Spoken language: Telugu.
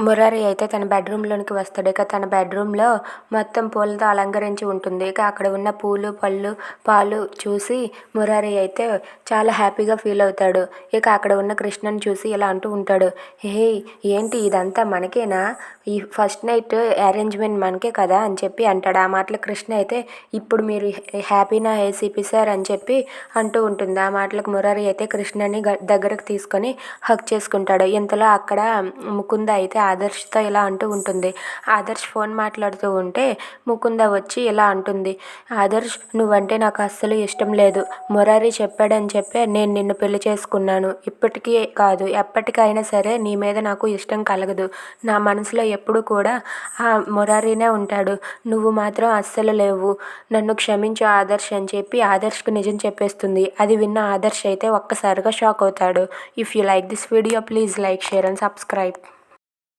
మురారి అయితే తన బెడ్రూమ్లోనికి వస్తాడు. ఇక తన బెడ్రూమ్లో మొత్తం పూలతో అలంకరించి ఉంటుంది. ఇక అక్కడ ఉన్న పూలు పళ్ళు పాలు చూసి మురారి అయితే చాలా హ్యాపీగా ఫీల్ అవుతాడు. ఇక అక్కడ ఉన్న కృష్ణని చూసి ఇలా అంటూ ఉంటాడు, హే ఏంటి ఇదంతా మనకేనా, ఈ ఫస్ట్ నైట్ అరేంజ్మెంట్ మనకే కదా అని చెప్పి అంటాడు. ఆ మాటలు కృష్ణ అయితే ఇప్పుడు మీరు హ్యాపీనా ఏసీపీ సార్ అని చెప్పి అంటూ ఉంటుంది. ఆ మాటలకు మురారి అయితే కృష్ణని దగ్గరకు తీసుకొని హగ్ చేసుకుంటాడు. ఇంతలో అక్కడ ముకుంద అయితే ఆదర్శ్తో ఇలా అంటూ ఉంటుంది. ఆదర్శ్ ఫోన్ మాట్లాడుతూ ఉంటే ముకుంద వచ్చి ఇలా అంటుంది, ఆదర్శ్ నువ్వంటే నాకు అస్సలు ఇష్టం లేదు. మురారి చెప్పాడని చెప్పే నేను నిన్ను పెళ్లి చేసుకున్నాను. ఇప్పటికీ కాదు ఎప్పటికైనా సరే నీ మీద నాకు ఇష్టం కలగదు. నా మనసులో ఎప్పుడు కూడా ఆ మురారినే ఉంటాడు. నువ్వు మాత్రం అస్సలు లేవు. నన్ను క్షమించు ఆదర్శ్ అని చెప్పి ఆదర్శ్కి నిజం చెప్పేస్తుంది. అది విన్న ఆదర్శ్ అయితే ఒక్కసారిగా షాక్ అవుతాడు. If you like this video please like, share and subscribe.